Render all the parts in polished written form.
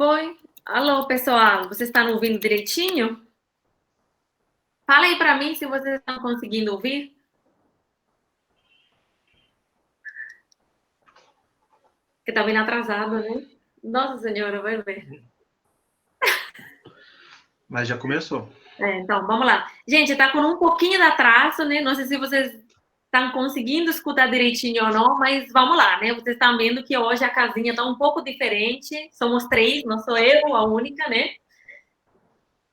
Foi. Alô, pessoal, vocês estão ouvindo direitinho? Fala aí para mim se vocês estão conseguindo ouvir. Que tá vindo atrasado, né? Nossa Senhora, vai ver. Mas já começou. Então, vamos lá. Gente, tá com um pouquinho de atraso, né? Não sei se vocês estão conseguindo escutar direitinho ou não, mas vamos lá, né? Vocês estão vendo que hoje a casinha tá um pouco diferente. Somos três, não sou eu a única, né?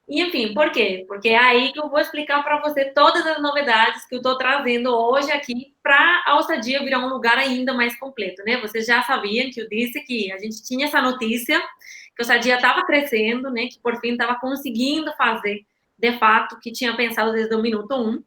E, enfim, por quê? Porque é aí que eu vou explicar para você todas as novidades que eu estou trazendo hoje aqui para a Ousadia virar um lugar ainda mais completo, né? Vocês já sabiam que eu disse que a gente tinha essa notícia, que a Ousadia estava crescendo, né? Que por fim estava conseguindo fazer, de fato, o que tinha pensado desde o minuto 1.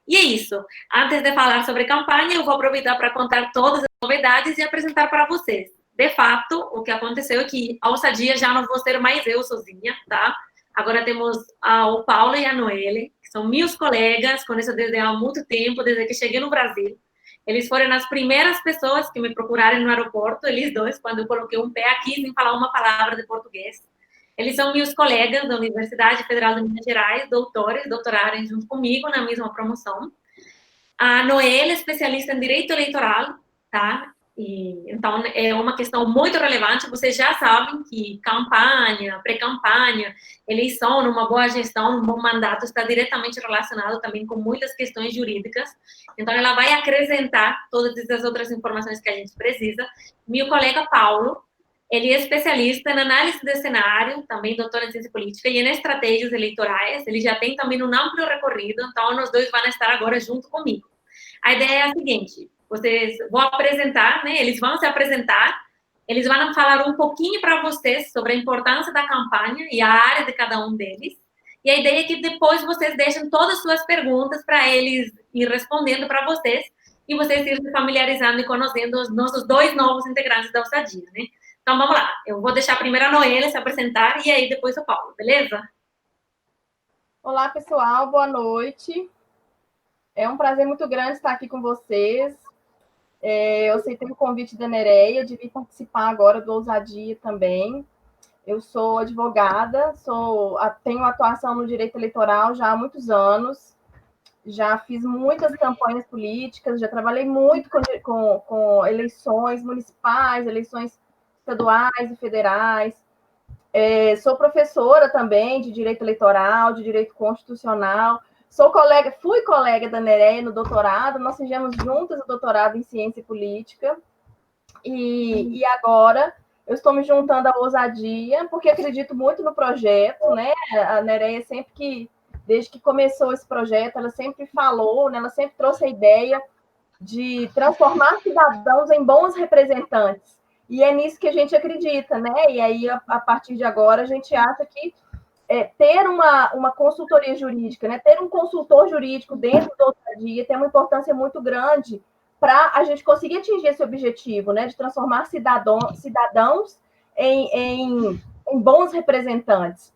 E é isso. Antes de falar sobre campanha, eu vou aproveitar para contar todas as novidades e apresentar para vocês. De fato, o que aconteceu é que a Ousadia já não vou ser mais eu sozinha, tá? Agora temos o Paulo e a Noelle, que são meus colegas, conheço desde há muito tempo, desde que cheguei no Brasil. Eles foram as primeiras pessoas que me procuraram no aeroporto, eles dois, quando eu coloquei um pé aqui sem falar uma palavra de português. Eles são meus colegas da Universidade Federal de Minas Gerais, doutores, doutoraram junto comigo na mesma promoção. A Noelle é especialista em direito eleitoral, tá? Então, é uma questão muito relevante. Vocês já sabem que campanha, pré-campanha, eleição, uma boa gestão, um bom mandato está diretamente relacionado também com muitas questões jurídicas. Então, ela vai acrescentar todas essas outras informações que a gente precisa. Meu colega Paulo, ele é especialista em análise de cenário, também doutor em ciência política, e em estratégias eleitorais. Ele já tem também um amplo recorrido, então, nós dois vão estar agora junto comigo. A ideia é a seguinte: vocês vão apresentar, né? Eles vão se apresentar, eles vão falar um pouquinho para vocês sobre a importância da campanha e a área de cada um deles. E a ideia é que depois vocês deixem todas as suas perguntas para eles ir respondendo para vocês e vocês irem se familiarizando e conhecendo os nossos dois novos integrantes da Ousadia, né? Então, vamos lá. Eu vou deixar primeiro a Noelle se apresentar e aí depois o Paulo, beleza? Olá, pessoal. Boa noite. É um prazer muito grande estar aqui com vocês. Eu aceitei o convite da Nereia de vir participar agora do Ousadia também. Eu sou advogada, tenho atuação no direito eleitoral já há muitos anos. Já fiz muitas campanhas políticas, já trabalhei muito com eleições municipais, eleições estaduais e federais. Sou professora também de direito eleitoral, de direito constitucional. Fui colega da Nereia no doutorado, nós fizemos juntas o doutorado em ciência política. E agora eu estou me juntando à Ousadia, porque acredito muito no projeto, né? A Nereia desde que começou esse projeto, ela sempre falou, né? Ela sempre trouxe a ideia de transformar cidadãos em bons representantes. E é nisso que a gente acredita, né? E aí, a partir de agora, a gente acha que ter uma consultoria jurídica, né? Ter um consultor jurídico dentro da Ousadia tem uma importância muito grande para a gente conseguir atingir esse objetivo, né? De transformar cidadãos em bons representantes.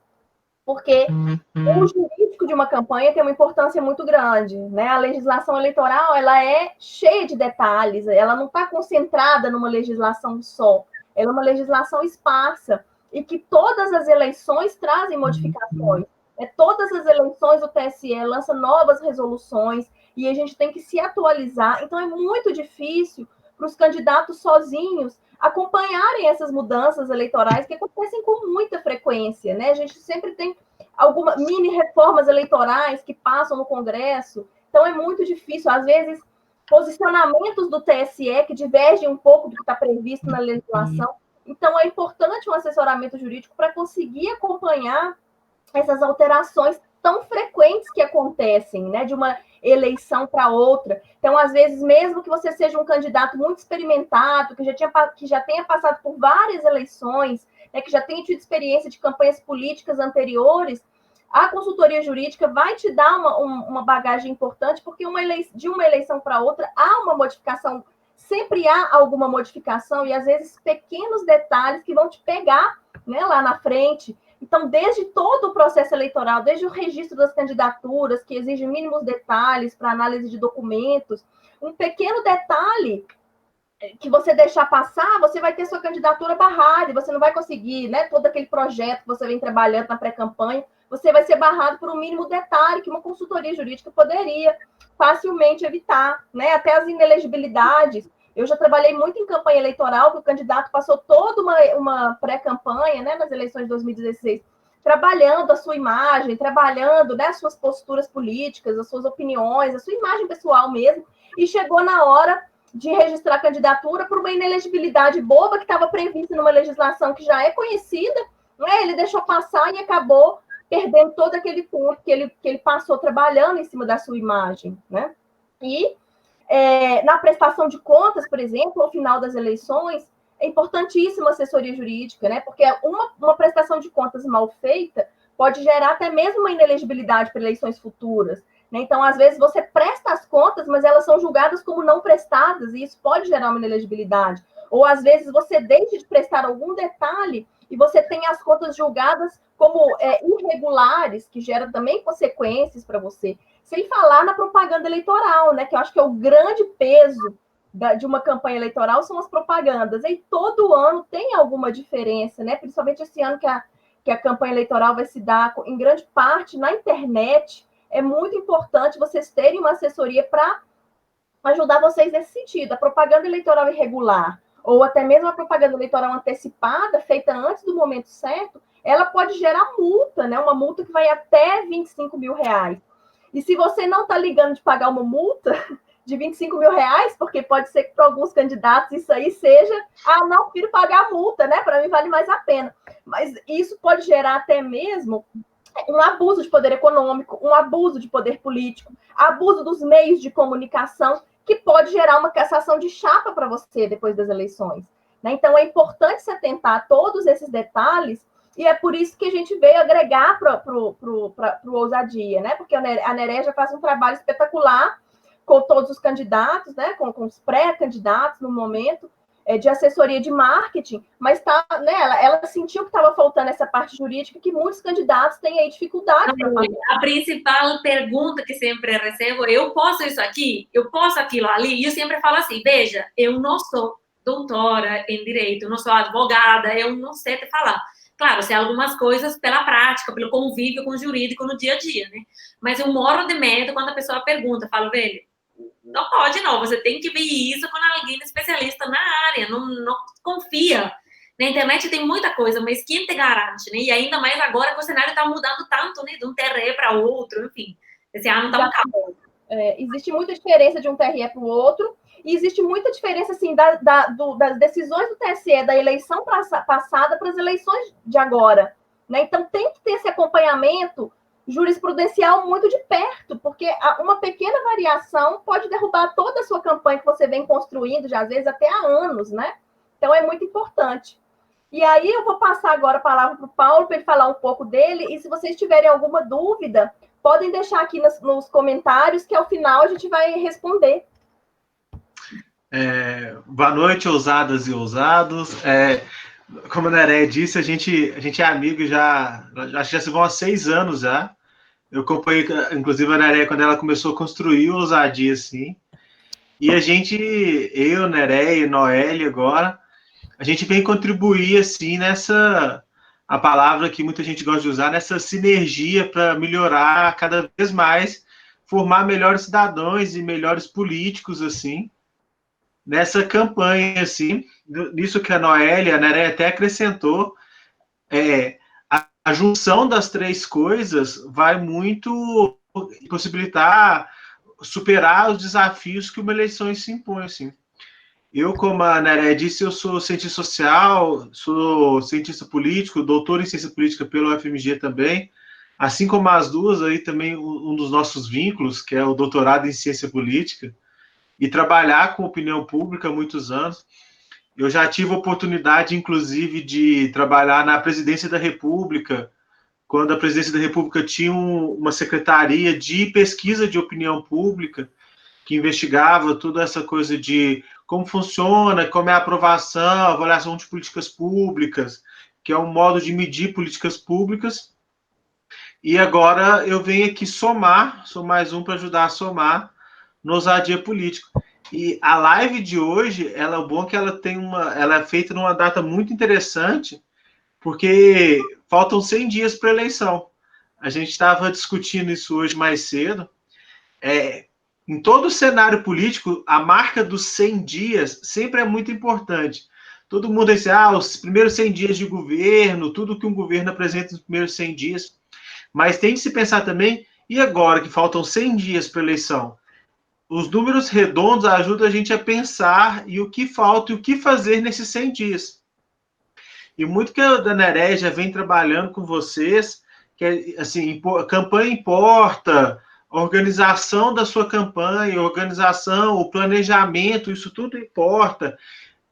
Porque o jurídico de uma campanha tem uma importância muito grande, né? A legislação eleitoral, ela é cheia de detalhes, ela não está concentrada numa legislação só, ela é uma legislação esparsa e que todas as eleições trazem modificações. Todas as eleições o TSE lança novas resoluções e a gente tem que se atualizar. Então é muito difícil para os candidatos sozinhos acompanharem essas mudanças eleitorais que acontecem com muita frequência, né? A gente sempre tem algumas mini reformas eleitorais que passam no Congresso, então é muito difícil, às vezes, posicionamentos do TSE que divergem um pouco do que está previsto na legislação. Então, é importante um assessoramento jurídico para conseguir acompanhar essas alterações tão frequentes que acontecem, né, de uma eleição para outra. Então, às vezes, mesmo que você seja um candidato muito experimentado, que já tenha passado por várias eleições, né, que já tenha tido experiência de campanhas políticas anteriores, a consultoria jurídica vai te dar uma bagagem importante, porque de uma eleição para outra há uma modificação, sempre há alguma modificação, e às vezes pequenos detalhes que vão te pegar, né, lá na frente. Então, desde todo o processo eleitoral, desde o registro das candidaturas, que exige mínimos detalhes para análise de documentos, um pequeno detalhe que você deixar passar, você vai ter sua candidatura barrada, e você não vai conseguir, né, todo aquele projeto que você vem trabalhando na pré-campanha, você vai ser barrado por um mínimo detalhe que uma consultoria jurídica poderia facilmente evitar, né, até as inelegibilidades. Eu já trabalhei muito em campanha eleitoral, que o candidato passou toda uma pré-campanha, né, nas eleições de 2016, trabalhando a sua imagem, trabalhando, né, as suas posturas políticas, as suas opiniões, a sua imagem pessoal mesmo, e chegou na hora de registrar candidatura por uma inelegibilidade boba que estava prevista numa legislação que já é conhecida, né? Ele deixou passar e acabou perdendo todo aquele tempo que ele passou trabalhando em cima da sua imagem, né? E na prestação de contas, por exemplo, ao final das eleições, é importantíssima a assessoria jurídica, né? Porque uma prestação de contas mal feita pode gerar até mesmo uma inelegibilidade para eleições futuras. Então, às vezes, você presta as contas, mas elas são julgadas como não prestadas, e isso pode gerar uma inelegibilidade. Ou, às vezes, você deixa de prestar algum detalhe e você tem as contas julgadas como irregulares, que geram também consequências para você. Sem falar na propaganda eleitoral, né? Que eu acho que é o grande peso de uma campanha eleitoral, são as propagandas. E todo ano tem alguma diferença, né? Principalmente esse ano que a campanha eleitoral vai se dar, em grande parte, na internet. É muito importante vocês terem uma assessoria para ajudar vocês nesse sentido. A propaganda eleitoral irregular, ou até mesmo a propaganda eleitoral antecipada, feita antes do momento certo, ela pode gerar multa, né? Uma multa que vai até 25 mil reais. E se você não está ligando de pagar uma multa de 25 mil reais, porque pode ser que para alguns candidatos isso aí seja, não, prefiro pagar a multa, né? Para mim vale mais a pena. Mas isso pode gerar até mesmo um abuso de poder econômico, um abuso de poder político, abuso dos meios de comunicação, que pode gerar uma cassação de chapa para você depois das eleições. Né? Então, é importante se atentar a todos esses detalhes, e é por isso que a gente veio agregar para o Ousadia, né? Porque a Nerea já faz um trabalho espetacular com todos os candidatos, né? Com os pré-candidatos no momento, de assessoria de marketing, mas né, ela sentiu que estava faltando essa parte jurídica, que muitos candidatos têm aí dificuldade para fazer. A principal pergunta que sempre recebo, eu posso isso aqui? Eu posso aquilo ali? E eu sempre falo assim, veja, eu não sou doutora em direito, eu não sou advogada, eu não sei te falar. Claro, sei algumas coisas pela prática, pelo convívio com o jurídico no dia a dia, né? Mas eu morro de medo quando a pessoa pergunta, eu falo, velho, não pode não, você tem que ver isso com alguém especialista na área, não confia. Na internet tem muita coisa, mas quem te garante, né? E ainda mais agora que o cenário está mudando tanto, né? De um TRE para outro, enfim. Esse ano está um caos. Existe muita diferença de um TRE para o outro, e existe muita diferença, assim, das decisões do TSE da eleição passada para as eleições de agora. Né? Então, tem que ter esse acompanhamento jurisprudencial muito de perto, porque uma pequena variação pode derrubar toda a sua campanha que você vem construindo, já às vezes até há anos, né? Então, é muito importante. E aí, eu vou passar agora a palavra para o Paulo, para ele falar um pouco dele, e se vocês tiverem alguma dúvida, podem deixar aqui nos comentários, que ao final a gente vai responder. Boa noite, ousadas e ousados. Como a Nerea disse, a gente é amigo já se vão há 6 anos já. Eu acompanhei, inclusive, a Nerea quando ela começou a construir o Ousadia, assim. E eu, Nerea e Noelle agora, a gente vem contribuir, assim, a palavra que muita gente gosta de usar, nessa sinergia para melhorar cada vez mais, formar melhores cidadãos e melhores políticos, assim, nessa campanha, assim, nisso que a Noelle, a Nerea até acrescentou, a junção das 3 coisas vai muito possibilitar superar os desafios que uma eleição se impõe, assim. Eu, como a Nerea disse, eu sou cientista social, sou cientista político, doutor em ciência política pelo UFMG também, assim como as duas, aí também um dos nossos vínculos, que é o doutorado em ciência política, e trabalhar com opinião pública há muitos anos. Eu já tive a oportunidade, inclusive, de trabalhar na Presidência da República, quando a Presidência da República tinha uma secretaria de pesquisa de opinião pública, que investigava toda essa coisa de como funciona, como é a aprovação, a avaliação de políticas públicas, que é um modo de medir políticas públicas. E agora eu venho aqui somar, sou mais um para ajudar a somar no Ousadia Político. E a live de hoje, ela é bom que ela é feita numa data muito interessante, porque faltam 100 dias para a eleição. A gente estava discutindo isso hoje mais cedo. Em todo o cenário político, a marca dos 100 dias sempre é muito importante. Todo mundo diz, os primeiros 100 dias de governo, tudo que um governo apresenta nos primeiros 100 dias. Mas tem de se pensar também, e agora que faltam 100 dias para a eleição? Os números redondos ajudam a gente a pensar e o que falta e o que fazer nesses 100 dias. E muito que a Nereia já vem trabalhando com vocês, que é, assim, campanha importa, organização da sua campanha, organização, o planejamento, isso tudo importa.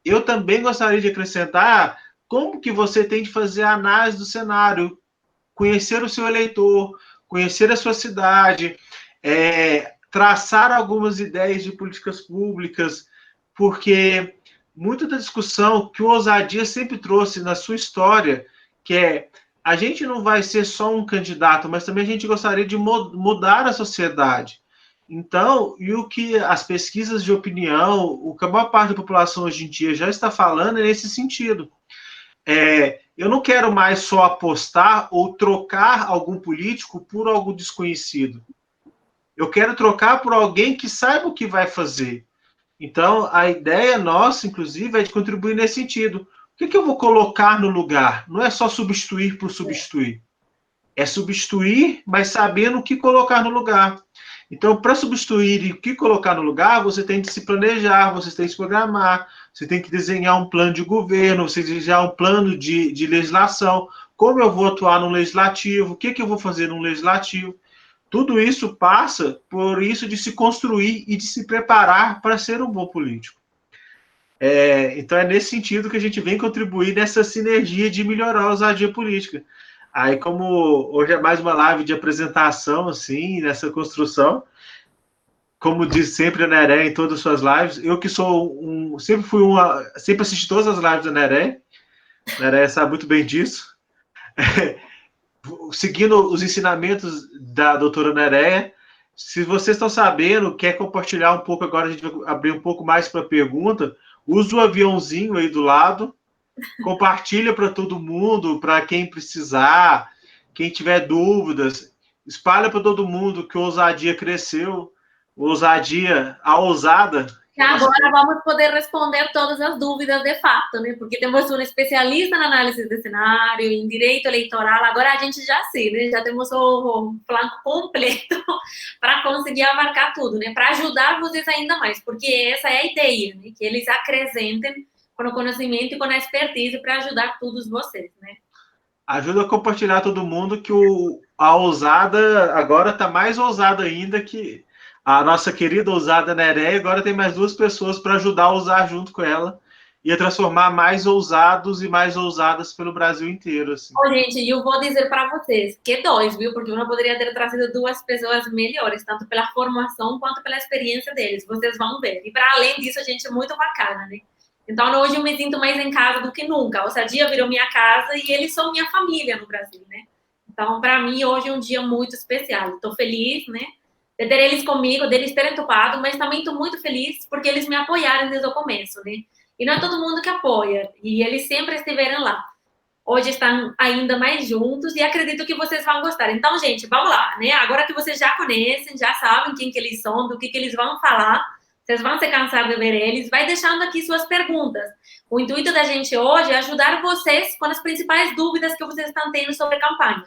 Eu também gostaria de acrescentar como que você tem de fazer a análise do cenário, conhecer o seu eleitor, conhecer a sua cidade, traçar algumas ideias de políticas públicas, porque muita da discussão que o Ousadia sempre trouxe na sua história, que é a gente não vai ser só um candidato, mas também a gente gostaria de mudar a sociedade. Então, e o que as pesquisas de opinião, o que a maior parte da população hoje em dia já está falando é nesse sentido. Eu não quero mais só apostar ou trocar algum político por algo desconhecido. Eu quero trocar por alguém que saiba o que vai fazer. Então, a ideia nossa, inclusive, é de contribuir nesse sentido. O que eu vou colocar no lugar? Não é só substituir por substituir. É substituir, mas sabendo o que colocar no lugar. Então, para substituir e o que colocar no lugar, você tem que se planejar, você tem que se programar, você tem que desenhar um plano de governo, você desenhar um plano de legislação, como eu vou atuar no legislativo, o que eu vou fazer no legislativo. Tudo isso passa por isso de se construir e de se preparar para ser um bom político. Então, é nesse sentido que a gente vem contribuir nessa sinergia de melhorar a ousadia política. Aí, como hoje é mais uma live de apresentação, assim, nessa construção, como diz sempre a Nereia em todas as suas lives, eu que sou sempre assisti todas as lives da Nereia, a Nereia sabe muito bem disso, seguindo os ensinamentos da doutora Nereia. Se vocês estão sabendo, quer compartilhar um pouco agora, a gente vai abrir um pouco mais para pergunta, usa o aviãozinho aí do lado, compartilha para todo mundo, para quem precisar, quem tiver dúvidas, espalha para todo mundo que o Ousadia cresceu, a ousada. E agora vamos poder responder todas as dúvidas de fato, né? Porque temos um especialista na análise de cenário, em direito eleitoral, agora a gente já sei, né? Já temos o flanco completo para conseguir abarcar tudo, né? Para ajudar vocês ainda mais, porque essa é a ideia, né? Que eles acrescentem com o conhecimento e com a expertise para ajudar todos vocês, né? Ajuda a compartilhar todo mundo que a ousada agora está mais ousada ainda que a nossa querida ousada Nereia. Agora tem mais 2 pessoas para ajudar a usar junto com ela e a transformar mais ousados e mais ousadas pelo Brasil inteiro. Assim. Gente, eu vou dizer para vocês que 2, viu? Porque eu não poderia ter trazido 2 pessoas melhores, tanto pela formação quanto pela experiência deles. Vocês vão ver. E para além disso, a gente é muito bacana, né? Então, hoje eu me sinto mais em casa do que nunca. O Ousadia virou minha casa e eles são minha família no Brasil, né? Então, para mim, hoje é um dia muito especial. Estou feliz, né? De ter eles comigo, deles terem topado, mas também estou muito feliz porque eles me apoiaram desde o começo, né? E não é todo mundo que apoia, e eles sempre estiveram lá. Hoje estão ainda mais juntos e acredito que vocês vão gostar. Então, gente, vamos lá, né? Agora que vocês já conhecem, já sabem quem que eles são, do que eles vão falar, vocês vão se cansar de ver eles, vai deixando aqui suas perguntas. O intuito da gente hoje é ajudar vocês com as principais dúvidas que vocês estão tendo sobre a campanha.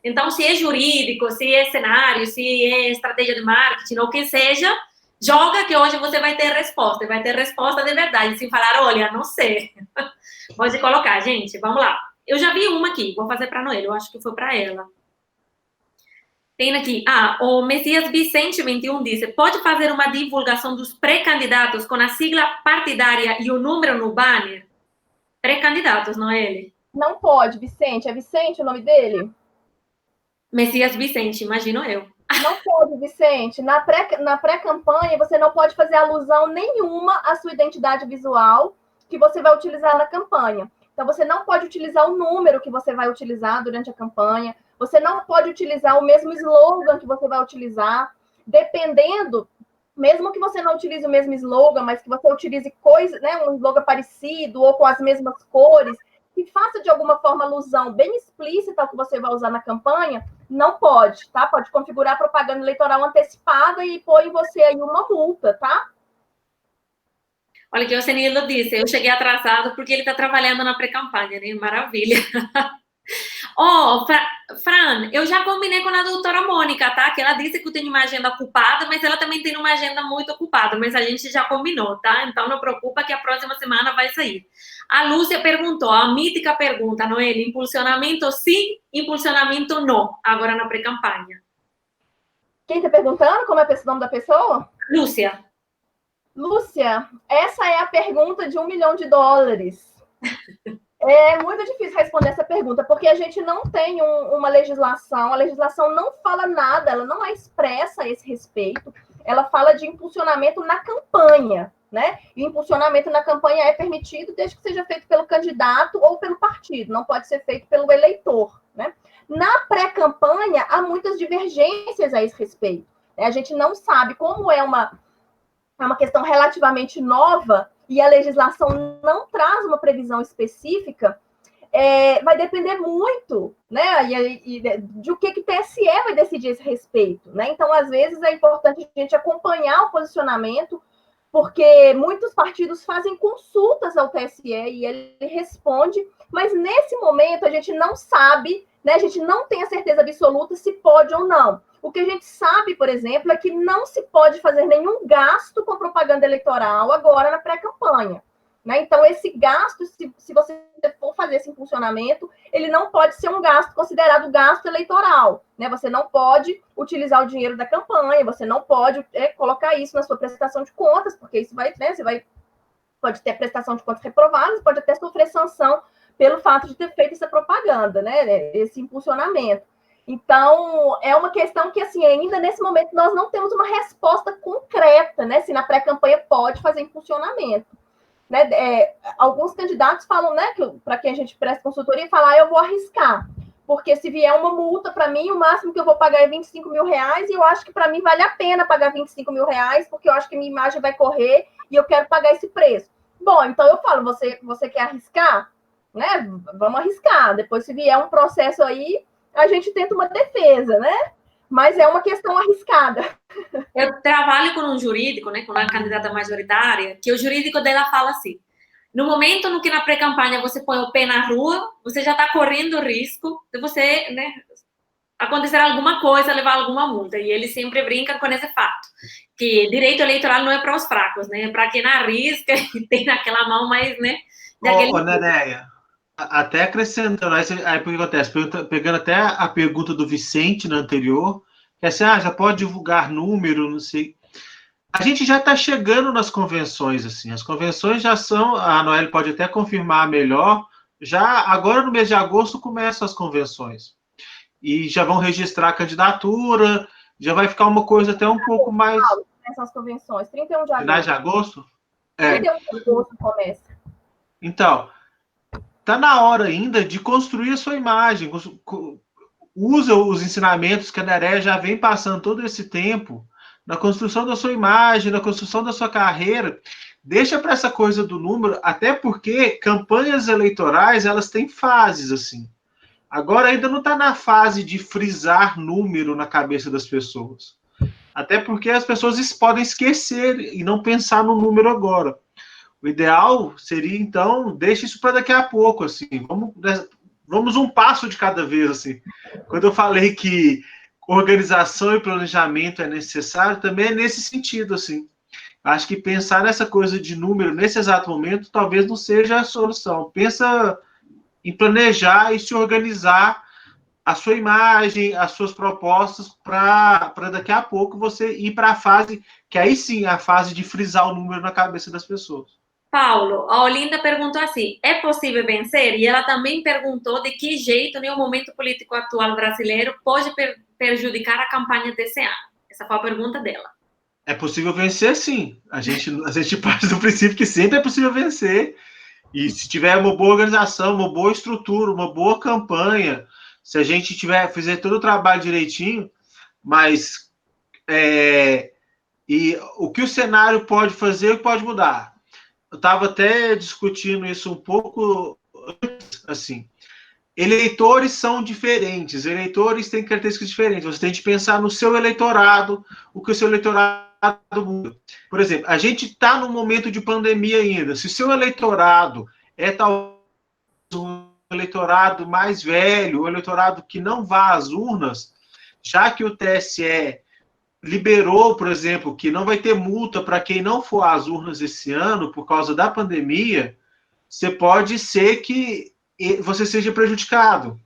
Então, se é jurídico, se é cenário, se é estratégia de marketing, ou o que seja, joga que hoje você vai ter resposta. E vai ter resposta de verdade, sem falar, olha, não sei. Pode colocar, gente, vamos lá. Eu já vi uma aqui, vou fazer para a Noelle, eu acho que foi para ela. Tem aqui, o Messias Vicente 21 disse, pode fazer uma divulgação dos pré-candidatos com a sigla partidária e o número no banner? Pré-candidatos, Noelle? Não pode, Vicente. É Vicente o nome dele? Messias Vicente, imagino eu. Não pode, Vicente. Na pré-campanha, você não pode fazer alusão nenhuma à sua identidade visual que você vai utilizar na campanha. Então, você não pode utilizar o número que você vai utilizar durante a campanha. Você não pode utilizar o mesmo slogan que você vai utilizar. Dependendo mesmo que você não utilize o mesmo slogan, mas que você utilize coisa, né, um slogan parecido ou com as mesmas cores, que faça de alguma forma alusão bem explícita ao que você vai usar na campanha, não pode, tá? Pode configurar propaganda eleitoral antecipada e pôr em você aí uma multa, tá? Olha o que o Senilo disse, eu cheguei atrasado porque ele está trabalhando na pré-campanha, né? Maravilha. Ó, Fran, eu já combinei com a doutora Mônica, tá? Que ela disse que eu tenho uma agenda ocupada, mas ela também tem uma agenda muito ocupada, mas a gente já combinou, tá? Então não preocupa que a próxima semana vai sair. A Lúcia perguntou, a mítica pergunta, Noelle, impulsionamento sim, impulsionamento não, agora na pré-campanha. Quem tá perguntando? Como é o nome da pessoa? Lúcia. Lúcia, essa é a pergunta de $1 milhão. É muito difícil responder essa pergunta, porque a gente não tem uma legislação, a legislação não fala nada, ela não é expressa a esse respeito, ela fala de impulsionamento na campanha, né? E impulsionamento na campanha é permitido desde que seja feito pelo candidato ou pelo partido, não pode ser feito pelo eleitor, né? Na pré-campanha, há muitas divergências a esse respeito. A gente não sabe como é uma questão relativamente nova e a legislação não traz uma previsão específica, vai depender muito, né, de o que o TSE vai decidir a esse respeito, né? Então, às vezes, é importante a gente acompanhar o posicionamento, porque muitos partidos fazem consultas ao TSE e ele responde, mas nesse momento a gente não sabe, né, a gente não tem a certeza absoluta se pode ou não. O que a gente sabe, por exemplo, é que não se pode fazer nenhum gasto com propaganda eleitoral agora na pré-campanha, né? Então, esse gasto, se você for fazer esse impulsionamento, ele não pode ser um gasto considerado gasto eleitoral, né? Você não pode utilizar o dinheiro da campanha, você não pode colocar isso na sua prestação de contas, porque isso vai, né, pode ter prestação de contas reprovadas, pode até sofrer sanção pelo fato de ter feito essa propaganda, né? Esse impulsionamento. Então, é uma questão que, assim, ainda nesse momento nós não temos uma resposta concreta, né? Se na pré-campanha pode fazer impulsionamento. Né? Alguns candidatos falam, né, que para quem a gente presta consultoria, falar, eu vou arriscar, porque se vier uma multa para mim, o máximo que eu vou pagar é R$25 mil, e eu acho que para mim vale a pena pagar R$25 mil, porque eu acho que minha imagem vai correr e eu quero pagar esse preço. Bom, então eu falo, você quer arriscar? Né? Vamos arriscar. Depois, se vier um processo aí, a gente tenta uma defesa, né? Mas é uma questão arriscada. Eu trabalho com um jurídico, né, com uma candidata majoritária, que o jurídico dela fala assim, no momento no que na pré-campanha você põe o pé na rua, você já está correndo o risco de você, né, acontecer alguma coisa, levar alguma multa. E ele sempre brinca com esse fato, que direito eleitoral não é para os fracos, né, é para quem arrisca e tem naquela mão mais, né, daquele... Nereia, até acrescentando, aí o que acontece? Pegando até a pergunta do Vicente na anterior, que é assim, já pode divulgar número, não sei. A gente já está chegando nas convenções, assim, as convenções já são, a Noelle pode até confirmar melhor, já agora no mês de agosto começam as convenções, e já vão registrar a candidatura, já vai ficar uma coisa até um pouco mais... Começam as convenções, 31 de agosto. Finais de agosto? 31 de agosto começa. Então, está na hora ainda de construir a sua imagem, usa os ensinamentos que a Nereia já vem passando todo esse tempo na construção da sua imagem, na construção da sua carreira. Deixa para essa coisa do número, até porque campanhas eleitorais, elas têm fases, assim. Agora ainda não está na fase de frisar número na cabeça das pessoas. Até porque as pessoas podem esquecer e não pensar no número agora. O ideal seria, então, deixa isso para daqui a pouco, assim. Vamos um passo de cada vez, assim. Quando eu falei que organização e planejamento é necessário, também é nesse sentido, assim. Acho que pensar nessa coisa de número nesse exato momento talvez não seja a solução. Pensa em planejar e se organizar a sua imagem, as suas propostas para daqui a pouco você ir para a fase, que aí sim é a fase de frisar o número na cabeça das pessoas. Paulo, a Olinda perguntou assim, é possível vencer? E ela também perguntou de que jeito, no momento político atual brasileiro, pode prejudicar a campanha desse ano. Essa foi a pergunta dela. É possível vencer, sim. A gente parte do princípio que sempre é possível vencer. E se tiver uma boa organização, uma boa estrutura, uma boa campanha, se a gente fizer todo o trabalho direitinho, mas E o que o cenário pode fazer e pode mudar. Eu estava até discutindo isso um pouco antes, assim. Eleitores são diferentes, eleitores têm características diferentes. Você tem que pensar no seu eleitorado, o que o seu eleitorado muda. Por exemplo, a gente está num momento de pandemia ainda. Se o seu eleitorado é talvez um eleitorado mais velho, um eleitorado que não vá às urnas, já que o TSE liberou, por exemplo, que não vai ter multa para quem não for às urnas esse ano por causa da pandemia, você pode ser que você seja prejudicado.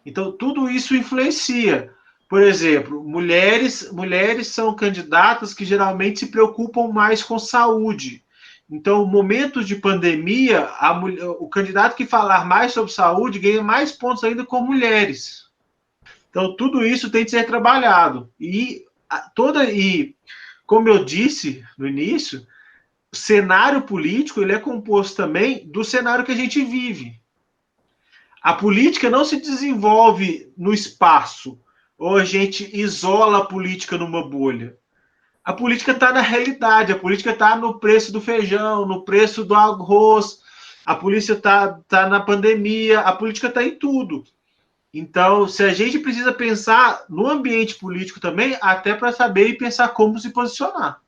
Então, tudo isso influencia. Por exemplo, mulheres são candidatas que geralmente se preocupam mais com saúde. Então, momentos de pandemia, o candidato que falar mais sobre saúde ganha mais pontos ainda com mulheres. Então, tudo isso tem que ser trabalhado. E como eu disse no início, o cenário político ele é composto também do cenário que a gente vive. A política não se desenvolve no espaço, ou a gente isola a política numa bolha. A política está na realidade, a política está no preço do feijão, no preço do arroz, a polícia está na pandemia, a política está em tudo. Então, se a gente precisa pensar no ambiente político também, até para saber e pensar como se posicionar.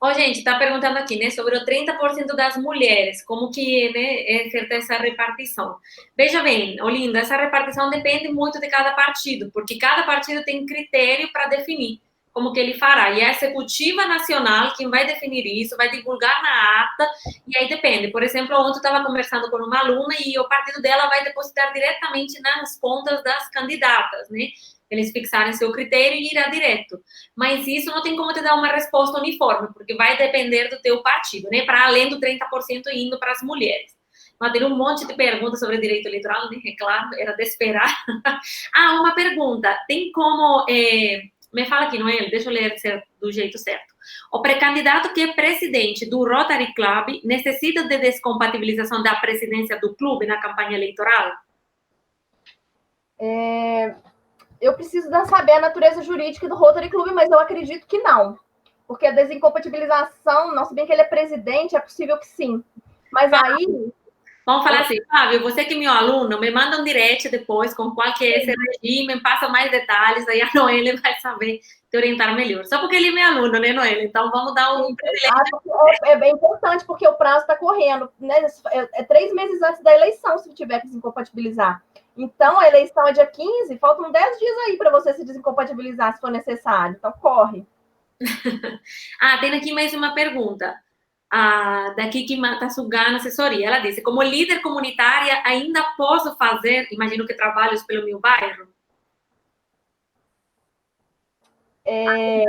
Ó, gente, está perguntando aqui, né, sobre o 30% das mulheres, como que, né, é feita essa repartição. Veja bem, Olinda, essa repartição depende muito de cada partido, porque cada partido tem critério para definir como que ele fará. E é a executiva nacional quem vai definir isso, vai divulgar na ata, e aí depende. Por exemplo, ontem eu estava conversando com uma aluna e o partido dela vai depositar diretamente nas contas das candidatas, né? Eles fixarem seu critério e irá direto. Mas isso não tem como te dar uma resposta uniforme, porque vai depender do teu partido, né? Para além do 30% indo para as mulheres. Mas tem um monte de perguntas sobre direito eleitoral, né? É claro, era de esperar. Ah, uma pergunta. Tem como... me fala aqui, Noel, deixa eu ler do jeito certo. O pré-candidato que é presidente do Rotary Club necessita de descompatibilização da presidência do clube na campanha eleitoral? Eu preciso saber a natureza jurídica do Rotary Club, mas eu acredito que não. Porque a desincompatibilização, não, se bem que ele é presidente, é possível que sim. Mas aí... Vamos falar assim, Fábio, você que é meu aluno, me manda um direct depois com qual que é esse regime, passa mais detalhes, aí a Noelle vai saber te orientar melhor. Só porque ele é meu aluno, né, Noelle? Então vamos dar um privilégio. É bem importante, porque o prazo está correndo, né? É 3 meses antes da eleição, se tiver que desincompatibilizar. Então, a eleição é dia 15, faltam 10 dias aí para você se desincompatibilizar, se for necessário. Então, corre. Tem aqui mais uma pergunta. Daqui que está sugando assessoria. Ela disse, como líder comunitária, ainda posso fazer, imagino que trabalhos pelo meu bairro? É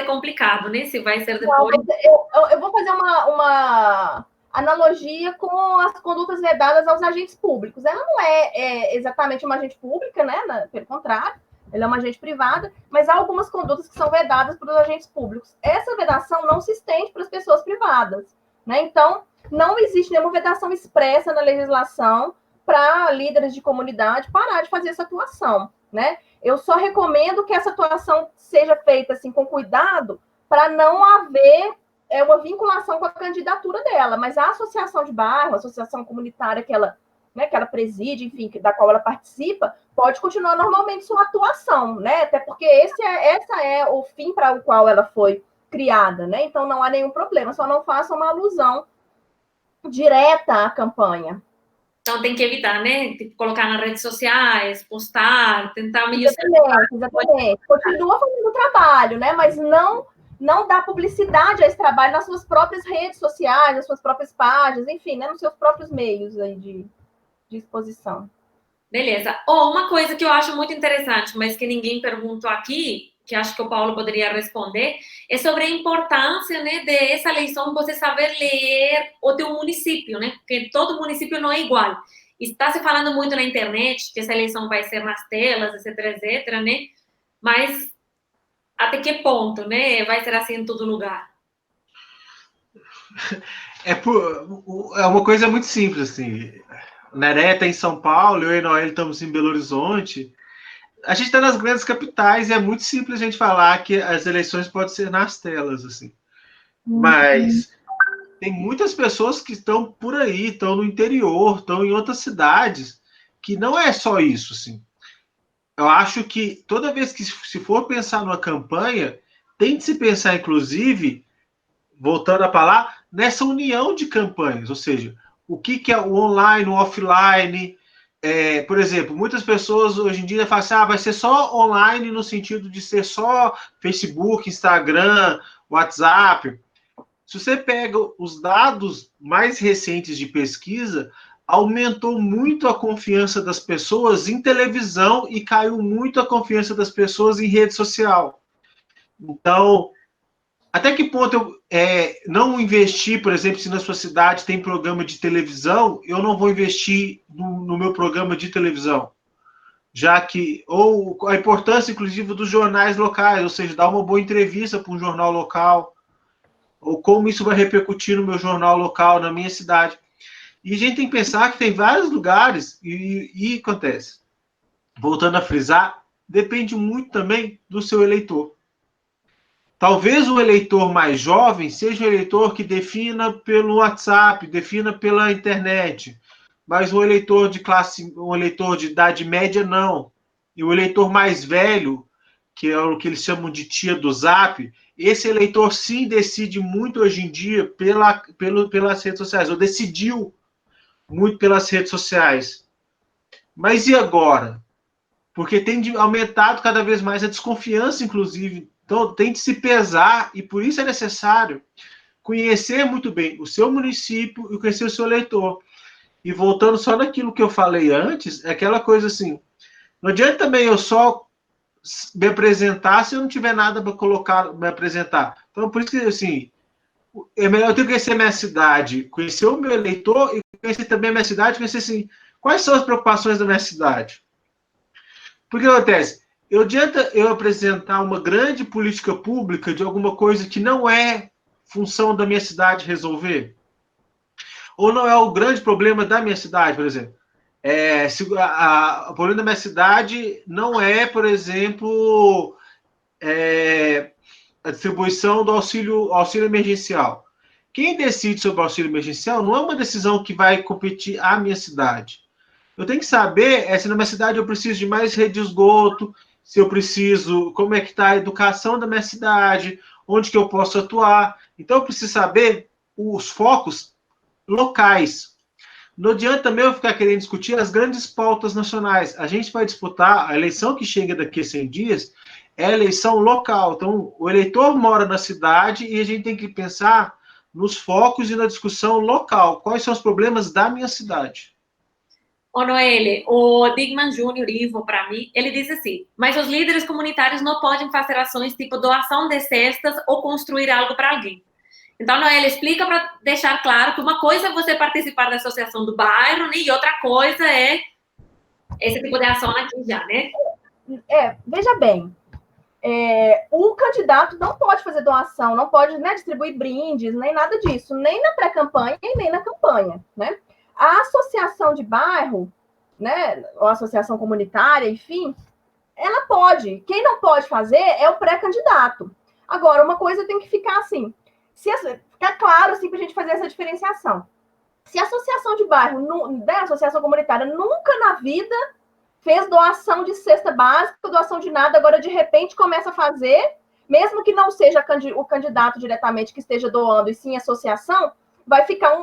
complicado, né? Se vai ser depois... Não, eu vou fazer uma analogia com as condutas vedadas aos agentes públicos. Ela não é exatamente uma agente pública, né? Pelo contrário, ela é uma agente privada, mas há algumas condutas que são vedadas para os agentes públicos. Essa vedação não se estende para as pessoas privadas, né? Então, não existe nenhuma vedação expressa na legislação para líderes de comunidade parar de fazer essa atuação, né? Eu só recomendo que essa atuação seja feita assim com cuidado para não haver uma vinculação com a candidatura dela, mas a associação de bairro, a associação comunitária que ela preside, enfim, da qual ela participa, pode continuar normalmente sua atuação, né? Até porque essa é o fim para o qual ela foi criada, né? Então não há nenhum problema, só não faça uma alusão direta à campanha. Então tem que evitar, né? Tipo, colocar nas redes sociais, postar, tentar meio... Exatamente. Continua fazendo o trabalho, né? Mas não dá publicidade a esse trabalho nas suas próprias redes sociais, nas suas próprias páginas, enfim, né? Nos seus próprios meios aí de exposição. Beleza. Uma coisa que eu acho muito interessante, mas que ninguém perguntou aqui, que acho que o Paulo poderia responder, é sobre a importância, né, dessa eleição, você saber ler o teu município, né? Porque todo município não é igual. Está se falando muito na internet que essa eleição vai ser nas telas, etc, né? Mas até que ponto, né? Vai ser assim em todo lugar? É uma coisa muito simples, assim. Nereia está em São Paulo, eu e Noel estamos em Belo Horizonte. A gente está nas grandes capitais e é muito simples a gente falar que as eleições podem ser nas telas, assim. Mas tem muitas pessoas que estão por aí, estão no interior, estão em outras cidades, que não é só isso, assim. Eu acho que toda vez que se for pensar numa campanha, tem de se pensar, inclusive, voltando a falar, nessa união de campanhas, ou seja, o que é o online, o offline. Por exemplo, muitas pessoas hoje em dia falam assim, vai ser só online no sentido de ser só Facebook, Instagram, WhatsApp. Se você pega os dados mais recentes de pesquisa, aumentou muito a confiança das pessoas em televisão e caiu muito a confiança das pessoas em rede social. Então, até que ponto eu não investir, por exemplo, se na sua cidade tem programa de televisão, eu não vou investir no meu programa de televisão, já que, ou a importância, inclusive, dos jornais locais, ou seja, dar uma boa entrevista para um jornal local, ou como isso vai repercutir no meu jornal local, na minha cidade. E a gente tem que pensar que tem vários lugares, e acontece, voltando a frisar, depende muito também do seu eleitor. Talvez o eleitor mais jovem seja o eleitor que defina pelo WhatsApp, defina pela internet, mas o eleitor de classe, o eleitor de idade média não. E o eleitor mais velho, que é o que eles chamam de tia do Zap, esse eleitor sim decide muito hoje em dia pelas redes sociais, ou decidiu muito pelas redes sociais. Mas e agora? Porque tem aumentado cada vez mais a desconfiança, inclusive. Então, tem de se pesar, e por isso é necessário conhecer muito bem o seu município e conhecer o seu eleitor. E voltando só naquilo que eu falei antes, é aquela coisa assim, não adianta também eu só me apresentar se eu não tiver nada para colocar, me apresentar. Então, por isso que, assim, é melhor eu ter que conhecer a minha cidade, conhecer o meu eleitor e conhecer também a minha cidade, conhecer, assim, quais são as preocupações da minha cidade. Porque acontece? Eu adianta eu apresentar uma grande política pública de alguma coisa que não é função da minha cidade resolver? Ou não é o grande problema da minha cidade, por exemplo? O problema da minha cidade não é, por exemplo, a distribuição do auxílio emergencial. Quem decide sobre o auxílio emergencial não é uma decisão que vai competir à minha cidade. Eu tenho que saber se na minha cidade eu preciso de mais rede de esgoto, se eu preciso, como é que está a educação da minha cidade, onde que eu posso atuar. Então, eu preciso saber os focos locais. Não adianta também eu ficar querendo discutir as grandes pautas nacionais. A gente vai disputar a eleição que chega daqui a 100 dias, é a eleição local. Então, o eleitor mora na cidade e a gente tem que pensar nos focos e na discussão local. Quais são os problemas da minha cidade? Ô, Noelle, o Digman Júnior, Ivo, para mim, ele diz assim, mas os líderes comunitários não podem fazer ações tipo doação de cestas ou construir algo para alguém. Então, Noelle, explica para deixar claro que uma coisa é você participar da associação do bairro, né, e outra coisa é esse tipo de ação aqui já, né? Veja bem, o candidato não pode fazer doação, não pode, né, distribuir brindes, nem nada disso, nem na pré-campanha e nem na campanha, né? A associação de bairro, né, ou associação comunitária, enfim, ela pode. Quem não pode fazer é o pré-candidato. Agora, uma coisa tem que ficar assim, ficar claro, assim, para a gente fazer essa diferenciação. Se a associação de bairro, né, a associação comunitária, nunca na vida fez doação de cesta básica, doação de nada, agora de repente começa a fazer, mesmo que não seja o candidato diretamente que esteja doando, e sim a associação, vai ficar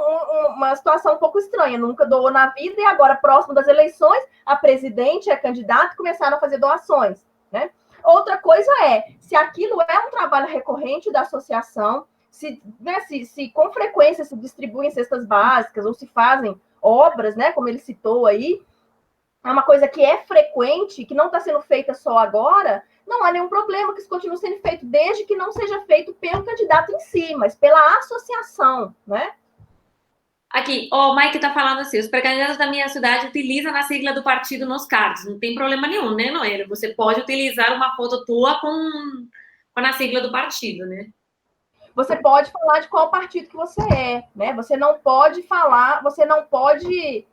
uma situação um pouco estranha. Nunca doou na vida e agora, próximo das eleições, a presidente e a candidata começaram a fazer doações, né? Outra coisa se aquilo é um trabalho recorrente da associação, se com frequência se distribuem cestas básicas ou se fazem obras, né, como ele citou aí, é uma coisa que é frequente, que não está sendo feita só agora, não há nenhum problema que isso continue sendo feito, desde que não seja feito pelo candidato em si, mas pela associação, né? Aqui, o Mike está falando assim, os pré-candidatos da minha cidade utilizam a sigla do partido nos cards, não tem problema nenhum, né, Noelle? Você pode utilizar uma foto tua com a sigla do partido, né? Você pode falar de qual partido que você é, né? Você não pode falar, você não pode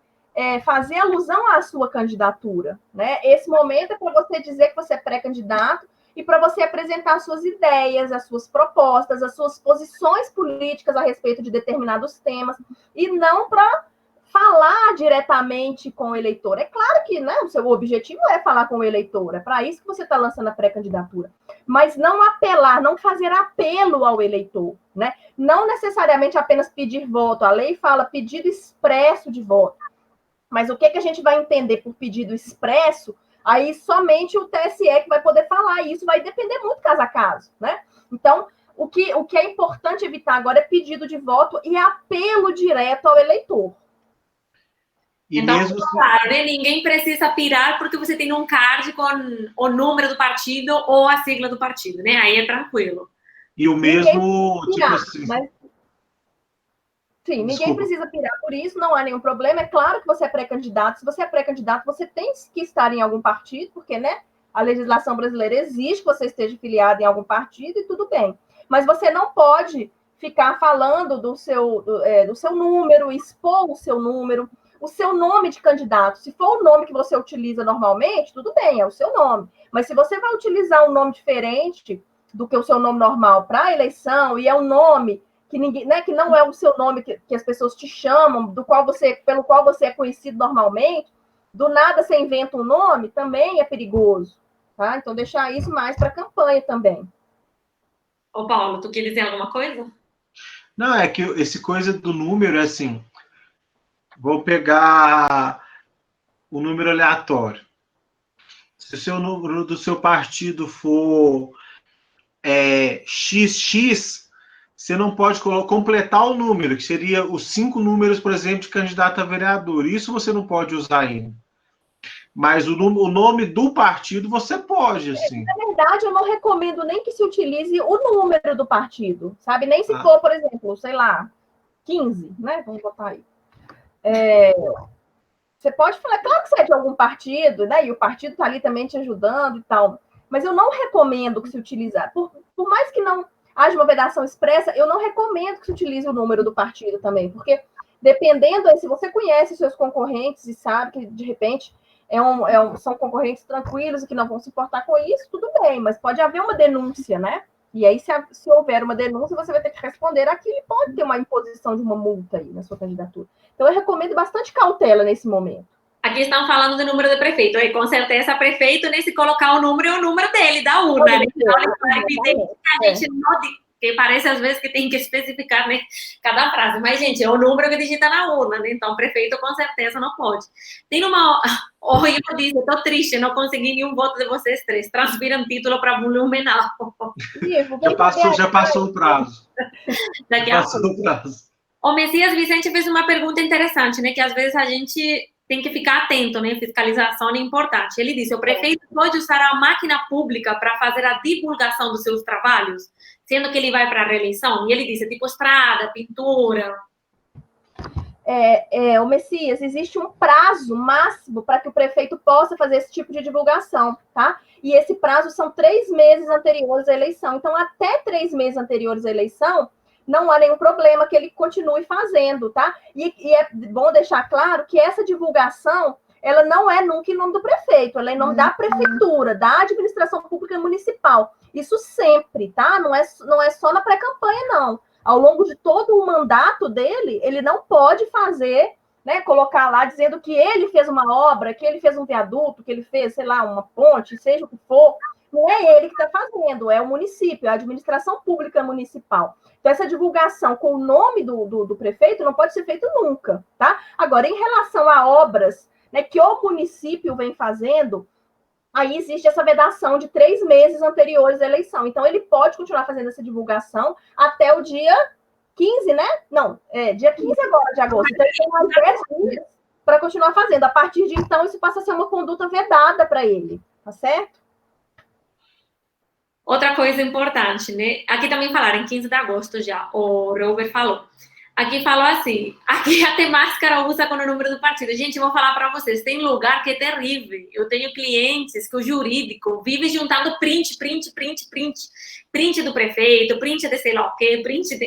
fazer alusão à sua candidatura, né? Esse momento é para você dizer que você é pré-candidato e para você apresentar as suas ideias, as suas propostas, as suas posições políticas a respeito de determinados temas, e não para falar diretamente com o eleitor. É claro que, né, o seu objetivo é falar com o eleitor, é para isso que você está lançando a pré-candidatura, mas não apelar, não fazer apelo ao eleitor, né? Não necessariamente apenas pedir voto. A lei fala pedido expresso de voto, mas o que a gente vai entender por pedido expresso? Aí somente o TSE que vai poder falar, e isso vai depender muito caso a caso, né? Então, o que é importante evitar agora é pedido de voto e apelo direto ao eleitor. E então, mesmo claro, né? Ninguém precisa pirar porque você tem um card com o número do partido ou a sigla do partido, né? Aí é tranquilo. E o mesmo, tipo assim... Mas... Sim, Desculpa. Ninguém precisa pirar por isso, não há nenhum problema. É claro que você é pré-candidato. Se você é pré-candidato, você tem que estar em algum partido, porque, né, a legislação brasileira exige que você esteja filiado em algum partido e tudo bem. Mas você não pode ficar falando do seu número, expor o seu nome de candidato. Se for o nome que você utiliza normalmente, tudo bem, é o seu nome. Mas se você vai utilizar um nome diferente do que o seu nome normal para a eleição, e é um nome que ninguém, né, que não é o seu nome que as pessoas te chamam, pelo qual você é conhecido normalmente, do nada você inventa um nome, também é perigoso, tá? Então deixar isso mais para a campanha também. Ô Paulo, tu quer dizer alguma coisa? Não, é que esse coisa do número é assim, vou pegar o número aleatório. Se o seu número do seu partido for XX, você não pode completar o número, que seria os 5 números, por exemplo, de candidato a vereador. Isso você não pode usar ainda. Mas o nome do partido você pode, assim. Na verdade, eu não recomendo nem que se utilize o número do partido, sabe? Nem se for, por exemplo, sei lá, 15, né? Vamos botar aí. Você pode falar, claro que você é de algum partido, né? E o partido está ali também te ajudando e tal. Mas eu não recomendo que se utilize. Por mais que não haja uma vedação expressa, eu não recomendo que se utilize o número do partido também. Porque dependendo, se você conhece seus concorrentes e sabe que, de repente, são concorrentes tranquilos e que não vão se importar com isso, tudo bem. Mas pode haver uma denúncia, né? E aí, se houver uma denúncia, você vai ter que responder aquilo e pode ter uma imposição de uma multa aí na sua candidatura. Então, eu recomendo bastante cautela nesse momento. Aqui estão falando do número do prefeito. Aí, com certeza, prefeito, né, se colocar o número, é o número dele, da urna. Né? Então, a gente não... Porque parece, às vezes, que tem que especificar, né, cada frase. Mas, gente, é o número que digita na urna, né? Então, prefeito, com certeza, não pode. Tem uma... O Rio disse, eu tô triste, não consegui nenhum voto de vocês três. Transfiram título para Blumenau. Já passou o prazo. Daqui a pouco. O Messias Vicente fez uma pergunta interessante, né? Que, às vezes, a gente tem que ficar atento, né? Fiscalização é importante. Ele disse, o prefeito pode usar a máquina pública para fazer a divulgação dos seus trabalhos, sendo que ele vai para a reeleição? E ele disse, tipo estrada, pintura. O Messias, existe um prazo máximo para que o prefeito possa fazer esse tipo de divulgação, tá? E esse prazo são 3 meses anteriores à eleição. Então, até 3 meses anteriores à eleição, não há nenhum problema que ele continue fazendo, tá? E é bom deixar claro que essa divulgação, ela não é nunca em nome do prefeito, ela é em nome da prefeitura, da administração pública municipal. Isso sempre, tá? Não é só na pré-campanha, não. Ao longo de todo o mandato dele, ele não pode fazer, né, colocar lá dizendo que ele fez uma obra, que ele fez um viaduto, que ele fez, sei lá, uma ponte, seja o que for. Não é ele que está fazendo, é o município, é a administração pública municipal. Então, essa divulgação com o nome do prefeito não pode ser feita nunca, tá? Agora, em relação a obras, né, que o município vem fazendo, aí existe essa vedação de 3 meses anteriores à eleição. Então, ele pode continuar fazendo essa divulgação até o dia 15, né? Não, dia 15 agora de agosto. Então, ele tem mais 10 dias para continuar fazendo. A partir de então, isso passa a ser uma conduta vedada para ele, tá certo? Outra coisa importante, né? Aqui também falaram, em 15 de agosto já, o Robert falou. Aqui falou assim, aqui até máscara usa com o número do partido. Gente, eu vou falar para vocês, tem lugar que é terrível. Eu tenho clientes que o jurídico vive juntando print do prefeito, print de sei lá o quê,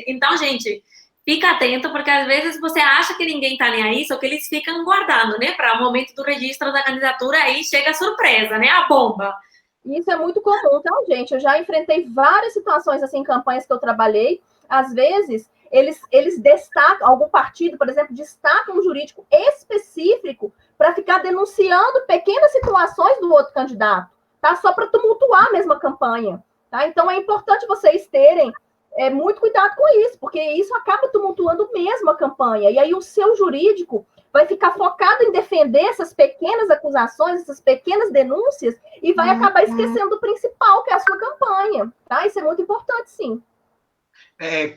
Então, gente, fica atento, porque às vezes você acha que ninguém tá nem aí, só que eles ficam guardando, né? Para o momento do registro da candidatura, aí chega a surpresa, né? A bomba. Isso é muito comum, então, gente. Eu já enfrentei várias situações assim, em campanhas que eu trabalhei. Às vezes, eles destacam, algum partido, por exemplo, destaca um jurídico específico para ficar denunciando pequenas situações do outro candidato, tá? Só para tumultuar a mesma campanha, tá? Então, é importante vocês terem muito cuidado com isso, porque isso acaba tumultuando mesmo a campanha. E aí o seu jurídico vai ficar focado em defender essas pequenas acusações, essas pequenas denúncias, e vai acabar esquecendo o principal, que é a sua campanha, tá? Isso é muito importante, sim.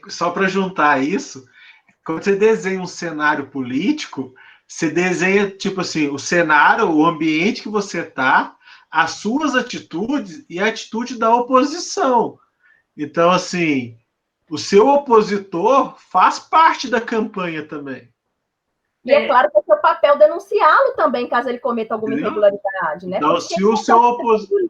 Só para juntar isso, quando você desenha um cenário político, você desenha, tipo assim, o cenário, o ambiente que você está, as suas atitudes e a atitude da oposição. Então, assim, o seu opositor faz parte da campanha também. E é claro que é seu papel denunciá-lo também, caso ele cometa alguma irregularidade, né? Então, porque se o seu opositor...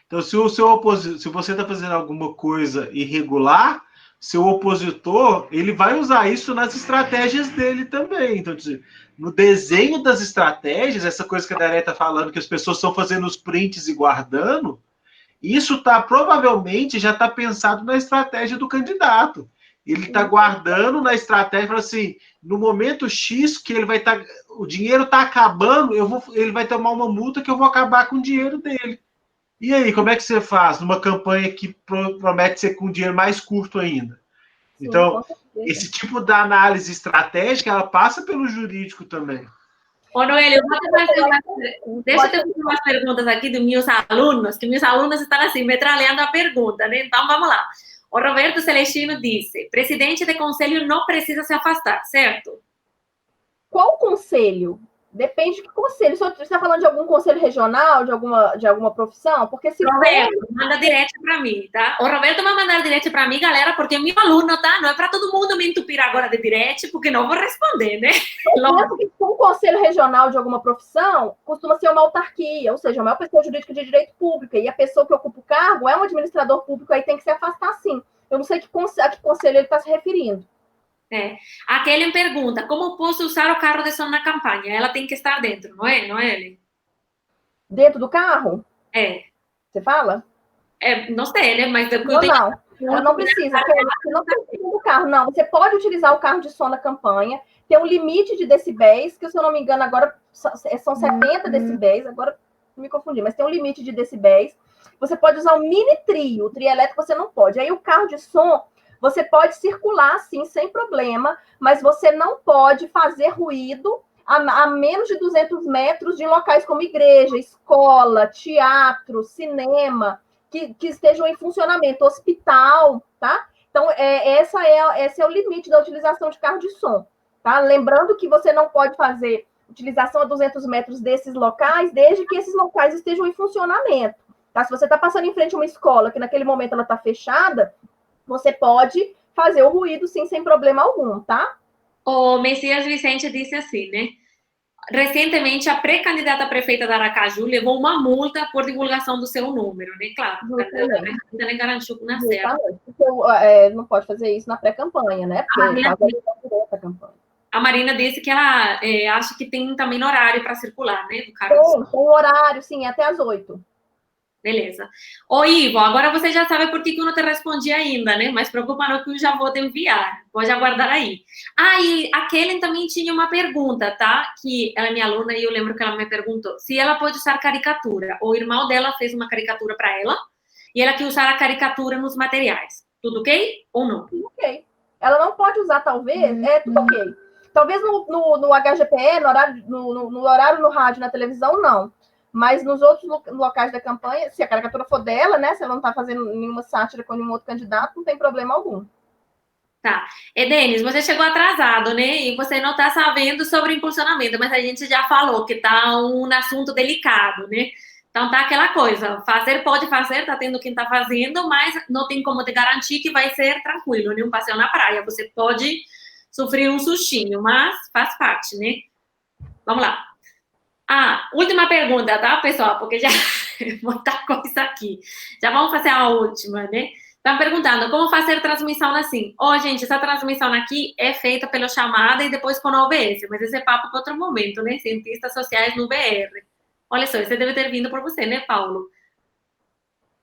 então, se você está fazendo alguma coisa irregular, seu opositor, ele vai usar isso nas estratégias dele também. Então, no desenho das estratégias, essa coisa que a Daré está falando, que as pessoas estão fazendo os prints e guardando, isso provavelmente já está pensado na estratégia do candidato. Ele está guardando na estratégia, fala assim, no momento X que ele vai estar, o dinheiro está acabando, ele vai tomar uma multa que eu vou acabar com o dinheiro dele. E aí, como é que você faz numa campanha que promete ser com dinheiro mais curto ainda? Então, esse tipo de análise estratégica, ela passa pelo jurídico também. Ô, Noélio, deixa eu ter umas perguntas aqui dos meus alunos, que meus alunos estão assim, metralhando a pergunta, né? Então, vamos lá. O Roberto Celestino disse, presidente de conselho não precisa se afastar, certo? Qual conselho? Depende de que conselho. Se você está falando de algum conselho regional, de alguma profissão, porque se Roberto, manda direto para mim, tá? O Roberto vai mandar direto para mim, galera, porque é meu aluno, tá? Não é para todo mundo me entupir agora de direto, porque não vou responder, né? Um conselho regional de alguma profissão costuma ser uma autarquia, ou seja, uma pessoa jurídica de direito público, e a pessoa que ocupa o cargo é um administrador público, aí tem que se afastar sim. Eu não sei a que conselho ele está se referindo. A Kellen pergunta, como posso usar o carro de som na campanha? Ela tem que estar dentro, não é, Noelle? Dentro do carro? Você fala? Não sei, né? Mas não, ela não precisa. Você não precisa do carro, não. Você pode utilizar o carro de som na campanha, tem um limite de decibéis, que se eu não me engano agora são 70 decibéis, agora me confundi, mas tem um limite de decibéis. Você pode usar um mini trio, o trio elétrico você não pode. Aí o carro de som, você pode circular, sim, sem problema, mas você não pode fazer ruído a menos de 200 metros de locais como igreja, escola, teatro, cinema, que estejam em funcionamento, hospital, tá? Então, esse é o limite da utilização de carro de som, tá? Lembrando que você não pode fazer utilização a 200 metros desses locais, desde que esses locais estejam em funcionamento, tá? Se você está passando em frente a uma escola, que naquele momento ela está fechada, você pode fazer o ruído, sim, sem problema algum, tá? O Messias Vicente disse assim, né? Recentemente, a pré-candidata a prefeita da Aracaju levou uma multa por divulgação do seu número, né? Claro, a garantiu que na certa. Não pode fazer isso na pré-campanha, né? Porque a Marina disse que ela acha que tem também horário para circular, né? Do carro. Tem horário, sim, até às 8. Beleza. Ô, Ivo, agora você já sabe por que eu não te respondi ainda, né? Mas preocupa não que eu já vou te enviar. Pode aguardar aí. E a Kellen também tinha uma pergunta, tá? Que ela é minha aluna e eu lembro que ela me perguntou se ela pode usar caricatura. O irmão dela fez uma caricatura para ela e ela quer usar a caricatura nos materiais. Tudo ok ou não? Tudo ok. Ela não pode usar, talvez? Tudo ok. Talvez no HGPE, no horário no rádio, na televisão, não. Mas nos outros locais da campanha, se a caricatura for dela, né? Se ela não está fazendo nenhuma sátira com nenhum outro candidato, não tem problema algum. Tá. Denis, você chegou atrasado, né? E você não está sabendo sobre impulsionamento, mas a gente já falou que tá um assunto delicado, né? Então tá aquela coisa, fazer pode fazer, tá tendo quem tá fazendo, mas não tem como te garantir que vai ser tranquilo, né? Um passeio na praia. Você pode sofrer um sustinho, mas faz parte, né? Vamos lá. Última pergunta, tá, pessoal? Porque já muita coisa aqui. Já vamos fazer a última, né? Estão perguntando como fazer transmissão assim. Gente, essa transmissão aqui é feita pela chamada e depois com o OBS, mas esse é papo para outro momento, né? Cientistas sociais no VR. Olha só, esse deve ter vindo por você, né, Paulo?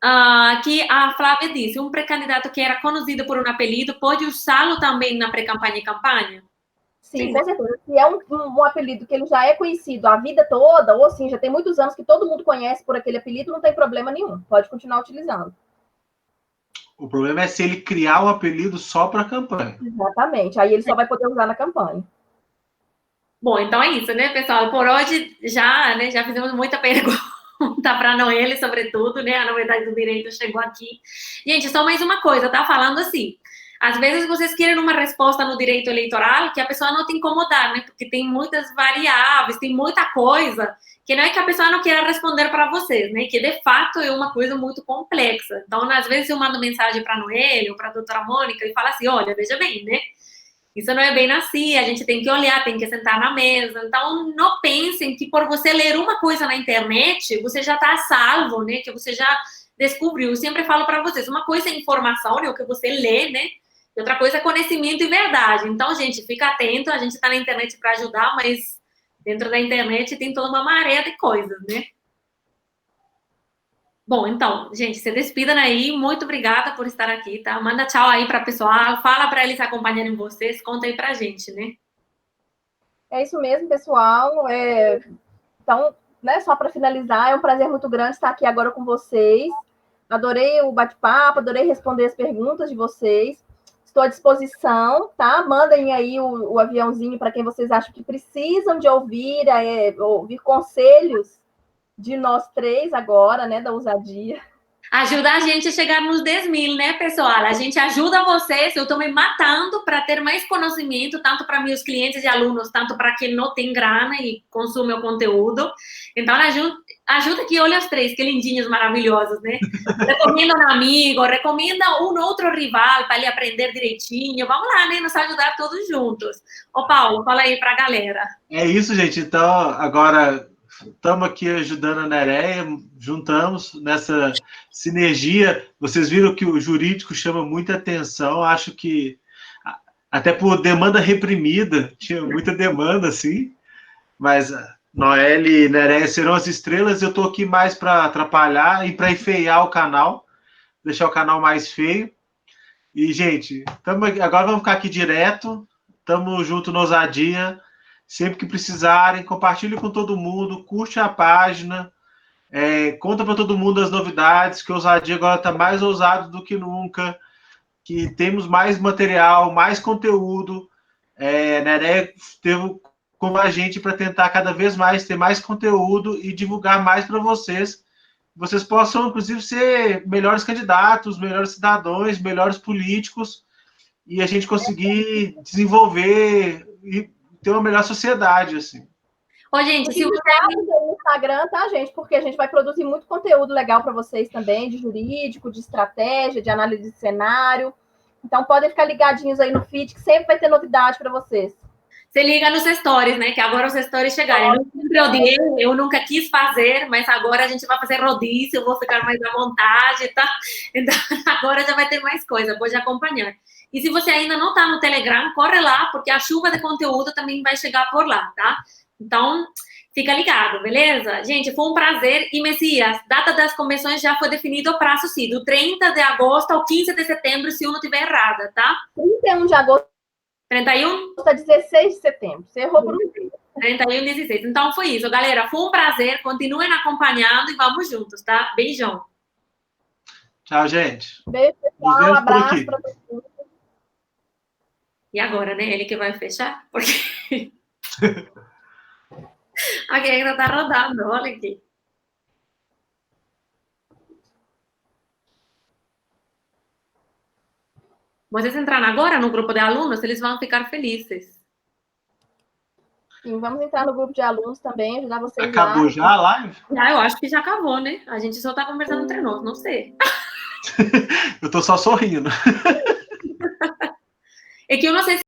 Aqui a Flávia disse, um pré-candidato que era conhecido por um apelido pode usá-lo também na pré-campanha e campanha? Sim, com certeza. Se é um apelido que ele já é conhecido a vida toda, ou assim, já tem muitos anos que todo mundo conhece por aquele apelido, não tem problema nenhum. Pode continuar utilizando. O problema é se ele criar um apelido só para a campanha. Exatamente. Aí ele só vai poder usar na campanha. Bom, então é isso, né, pessoal? Por hoje já fizemos muita pergunta para Noelle, sobretudo, né? A novidade do direito chegou aqui. Gente, só mais uma coisa, tá falando assim. Às vezes vocês querem uma resposta no direito eleitoral que a pessoa não te incomodar, né? Porque tem muitas variáveis, tem muita coisa que não é que a pessoa não queira responder para vocês, né? Que de fato é uma coisa muito complexa. Então, às vezes eu mando mensagem para a Noelle ou para a doutora Mônica e falo assim: olha, veja bem, né? Isso não é bem assim, a gente tem que olhar, tem que sentar na mesa. Então, não pensem que por você ler uma coisa na internet, você já está salvo, né? Que você já descobriu. Eu sempre falo para vocês, uma coisa é informação, né? O que você lê, né? E outra coisa é conhecimento e verdade. Então, gente, fica atento. A gente está na internet para ajudar, mas dentro da internet tem toda uma maré de coisas, né? Bom, então, gente, se despidam aí. Muito obrigada por estar aqui, tá? Manda tchau aí para o pessoal. Fala para eles acompanharem vocês. Conta aí para a gente, né? É isso mesmo, pessoal. Então, né, só para finalizar, é um prazer muito grande estar aqui agora com vocês. Adorei o bate-papo, adorei responder as perguntas de vocês. Estou à disposição, tá? Mandem aí o aviãozinho para quem vocês acham que precisam de ouvir conselhos de nós três agora, né, da ousadia. Ajuda a gente a chegar nos 10 mil, né, pessoal? A gente ajuda vocês. Eu estou me matando para ter mais conhecimento, tanto para meus clientes e alunos, tanto para quem não tem grana e consome o conteúdo. Então, ajuda aqui, olha os três, que lindinhos, maravilhosos, né? Recomenda um amigo, recomenda um outro rival para ele aprender direitinho. Vamos lá, né? Nos ajudar todos juntos. Ô, Paulo, fala aí para a galera. É isso, gente. Então, agora estamos aqui ajudando a Nereia, juntamos nessa sinergia. Vocês viram que o jurídico chama muita atenção. Acho que, até por demanda reprimida, tinha muita demanda, assim, mas Noelle e Nereia serão as estrelas. Eu estou aqui mais para atrapalhar e para enfeiar o canal, deixar o canal mais feio. E, gente, agora vamos ficar aqui direto. Estamos junto no Ousadia. Sempre que precisarem, compartilhe com todo mundo, curte a página, conta para todo mundo as novidades, que o Ousadia agora está mais ousado do que nunca, que temos mais material, mais conteúdo. Nereia esteve com a gente para tentar cada vez mais ter mais conteúdo e divulgar mais para vocês. Vocês possam, inclusive, ser melhores candidatos, melhores cidadãos, melhores políticos, e a gente conseguir desenvolver e ter uma melhor sociedade, assim. Ô, gente, se você no Instagram, tá, gente? Porque a gente vai produzir muito conteúdo legal para vocês também, de jurídico, de estratégia, de análise de cenário. Então, podem ficar ligadinhos aí no feed, que sempre vai ter novidade para vocês. Se liga nos stories, né? Que agora os stories chegaram. Eu sempre odiei, eu nunca quis fazer, mas agora a gente vai fazer rodízio, eu vou ficar mais à vontade, tá? Então, agora já vai ter mais coisa, pode acompanhar. E se você ainda não está no Telegram, corre lá, porque a chuva de conteúdo também vai chegar por lá, tá? Então, fica ligado, beleza? Gente, foi um prazer. E, Messias, data das convenções já foi definido o prazo, sim, do 30 de agosto ao 15 de setembro, se eu não estiver errada, tá? 31 de agosto. 31? Está 16 de setembro. Você errou por um dia. 31, 16. Então, foi isso, galera. Foi um prazer. Continuem acompanhando e vamos juntos, tá? Beijão. Tchau, gente. Beijo, pessoal. Um abraço para todo mundo. E agora, né? Ele que vai fechar? Porque aqui ainda tá rodando, olha aqui. Vocês entrarem agora no grupo de alunos, eles vão ficar felizes. Sim, vamos entrar no grupo de alunos também, ajudar vocês. Acabou lá. Já a live? Eu acho que já acabou, né? A gente só tá conversando entre nós, não sei. Eu tô só sorrindo. É que eu não sei se